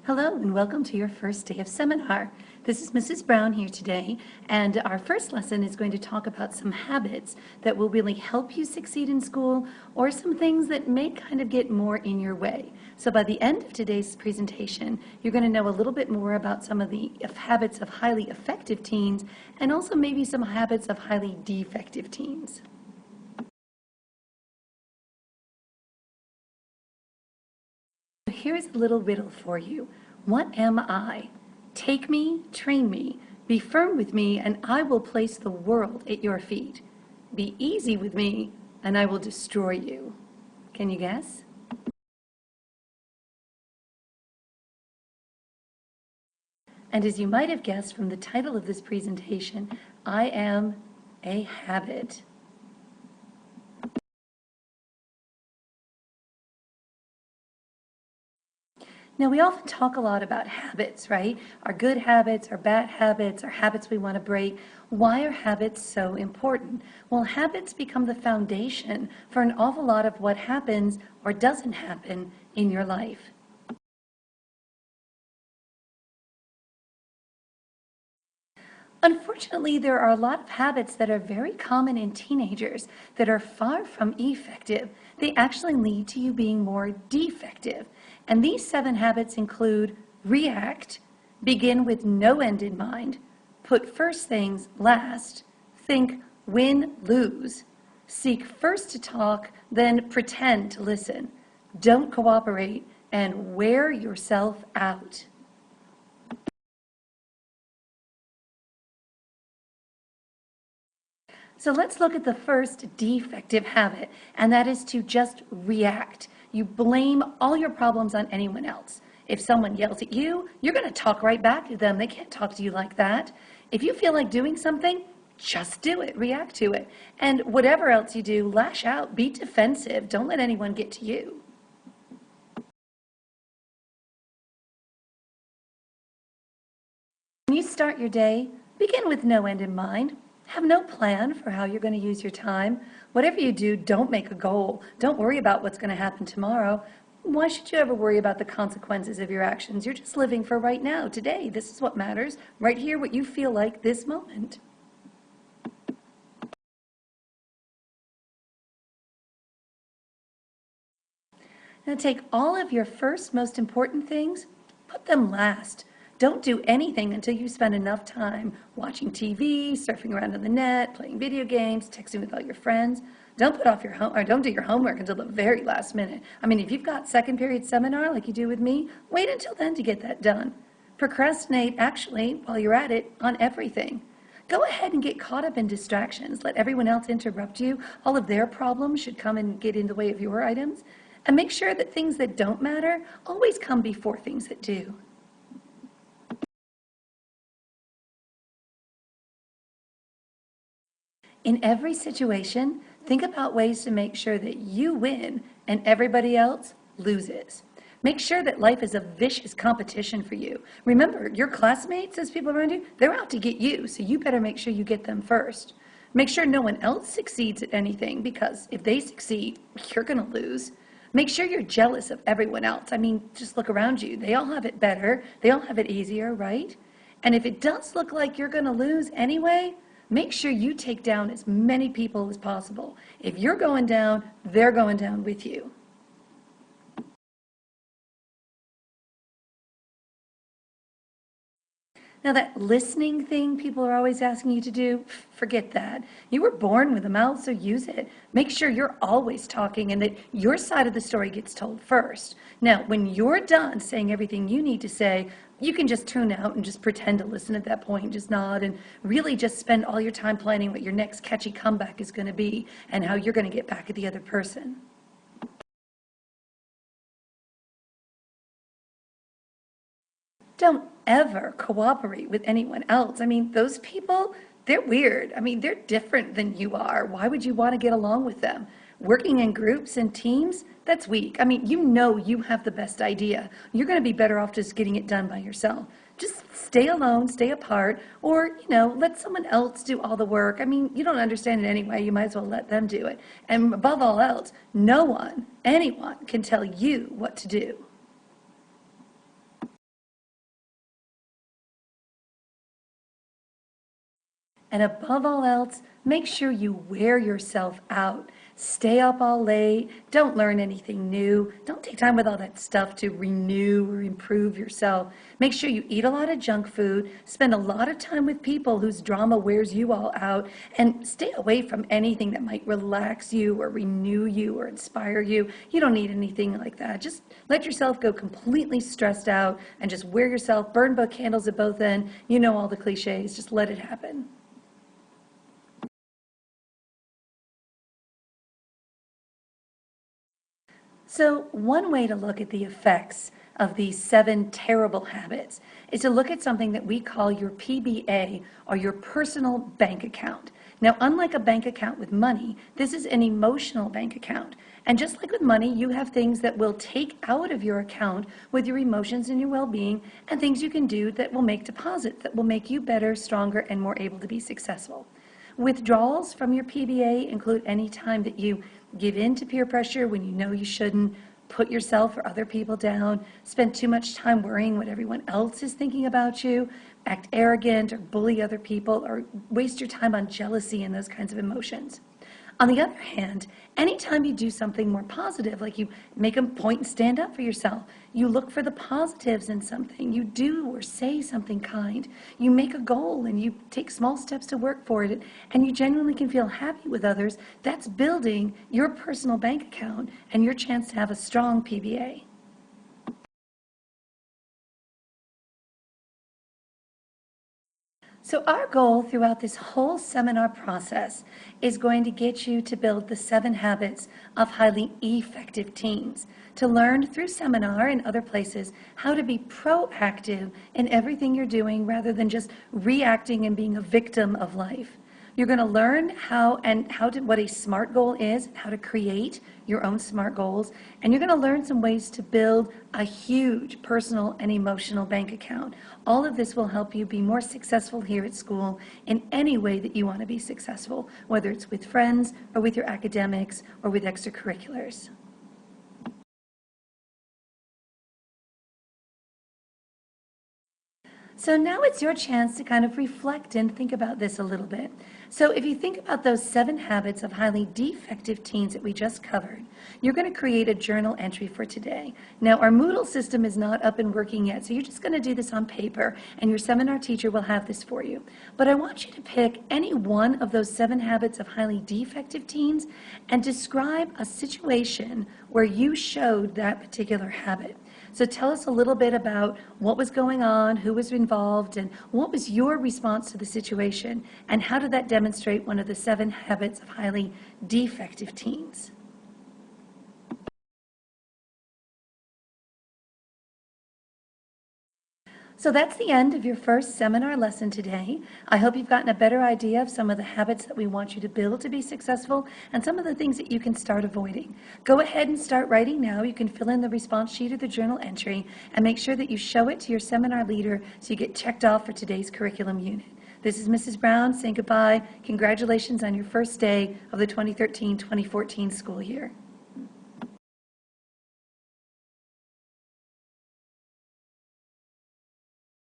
Hello and welcome to your first day of seminar. This is Mrs. Brown here today, and our first lesson is going to talk about some habits that will really help you succeed in school, or some things that may kind of get more in your way. So by the end of today's presentation, you're going to know a little bit more about some of the habits of highly effective teens, and also maybe some habits of highly defective teens. Here's a little riddle for you. What am I? Take me, train me, be firm with me, and I will place the world at your feet. Be easy with me, and I will destroy you. Can you guess? And as you might have guessed from the title of this presentation, I am a habit. Now, we often talk a lot about habits, right? Our good habits, our bad habits, our habits we want to break. Why are habits so important? Well, habits become the foundation for an awful lot of what happens or doesn't happen in your life. Unfortunately, there are a lot of habits that are very common in teenagers that are far from effective. They actually lead to you being more defective. And these 7 habits include react, begin with no end in mind, put first things last, think win, lose, seek first to talk, then pretend to listen, don't cooperate, and wear yourself out. So let's look at the first defective habit, and that is to just react. You blame all your problems on anyone else. If someone yells at you, you're going to talk right back to them. They can't talk to you like that. If you feel like doing something, just do it, react to it. And whatever else you do, lash out, be defensive. Don't let anyone get to you. When you start your day, begin with no end in mind. Have no plan for how you're going to use your time. Whatever you do, don't make a goal. Don't worry about what's going to happen tomorrow. Why should you ever worry about the consequences of your actions? You're just living for right now, today. This is what matters. Right here, what you feel like this moment. Now take all of your first most important things, put them last. Don't do anything until you spend enough time watching TV, surfing around on the net, playing video games, texting with all your friends. Don't put off don't do your homework until the very last minute. I mean, if you've got second period seminar like you do with me, wait until then to get that done. Procrastinate, actually, while you're at it, on everything. Go ahead and get caught up in distractions. Let everyone else interrupt you. All of their problems should come and get in the way of your items. And make sure that things that don't matter always come before things that do. In every situation, think about ways to make sure that you win and everybody else loses. Make sure that life is a vicious competition for you. Remember, your classmates, those people around you, they're out to get you, so you better make sure you get them first. Make sure no one else succeeds at anything, because if they succeed, you're going to lose. Make sure you're jealous of everyone else. I mean, just look around you. They all have it better. They all have it easier, right? And if it does look like you're going to lose anyway, make sure you take down as many people as possible. If you're going down, they're going down with you. Now that listening thing people are always asking you to do, forget that. You were born with a mouth, so use it. Make sure you're always talking and that your side of the story gets told first. Now, when you're done saying everything you need to say, you can just tune out and just pretend to listen at that point, just nod, and really just spend all your time planning what your next catchy comeback is going to be and how you're going to get back at the other person. Don't ever cooperate with anyone else. I mean, those people, they're weird. I mean, they're different than you are. Why would you want to get along with them? Working in groups and teams, that's weak. I mean, you know you have the best idea. You're going to be better off just getting it done by yourself. Just stay alone, stay apart, or, let someone else do all the work. I mean, you don't understand it anyway. You might as well let them do it. And above all else, no one, anyone can tell you what to do. And above all else, make sure you wear yourself out. Stay up all late. Don't learn anything new. Don't take time with all that stuff to renew or improve yourself. Make sure you eat a lot of junk food. Spend a lot of time with people whose drama wears you all out. And stay away from anything that might relax you or renew you or inspire you. You don't need anything like that. Just let yourself go completely stressed out and just wear yourself, burn both candles at both ends. You know all the cliches. Just let it happen. So one way to look at the effects of these 7 terrible habits is to look at something that we call your PBA, or your personal bank account. Now, unlike a bank account with money, this is an emotional bank account. And just like with money, you have things that will take out of your account with your emotions and your well-being, and things you can do that will make deposits, that will make you better, stronger, and more able to be successful. Withdrawals from your PBA include any time that you give in to peer pressure when you know you shouldn't, put yourself or other people down, spend too much time worrying what everyone else is thinking about you, act arrogant or bully other people, or waste your time on jealousy and those kinds of emotions. On the other hand, anytime you do something more positive, like you make a point and stand up for yourself, you look for the positives in something, you do or say something kind, you make a goal and you take small steps to work for it, and you genuinely can feel happy with others, that's building your personal bank account and your chance to have a strong PBA. So our goal throughout this whole seminar process is going to get you to build the 7 habits of highly effective teens, to learn through seminar and other places how to be proactive in everything you're doing rather than just reacting and being a victim of life. You're going to learn what a SMART goal is, how to create your own SMART goals, and you're going to learn some ways to build a huge personal and emotional bank account. All of this will help you be more successful here at school in any way that you want to be successful, whether it's with friends or with your academics or with extracurriculars. So now it's your chance to kind of reflect and think about this a little bit. So if you think about those 7 habits of highly defective teens that we just covered, you're going to create a journal entry for today. Now, our Moodle system is not up and working yet, so you're just going to do this on paper, and your seminar teacher will have this for you. But I want you to pick any one of those 7 habits of highly defective teens and describe a situation where you showed that particular habit. So tell us a little bit about what was going on, who was involved, and what was your response to the situation, and how did that demonstrate one of the 7 habits of highly defective teens? So that's the end of your first seminar lesson today. I hope you've gotten a better idea of some of the habits that we want you to build to be successful and some of the things that you can start avoiding. Go ahead and start writing now. You can fill in the response sheet or the journal entry and make sure that you show it to your seminar leader so you get checked off for today's curriculum unit. This is Mrs. Brown saying goodbye. Congratulations on your first day of the 2013-2014 school year.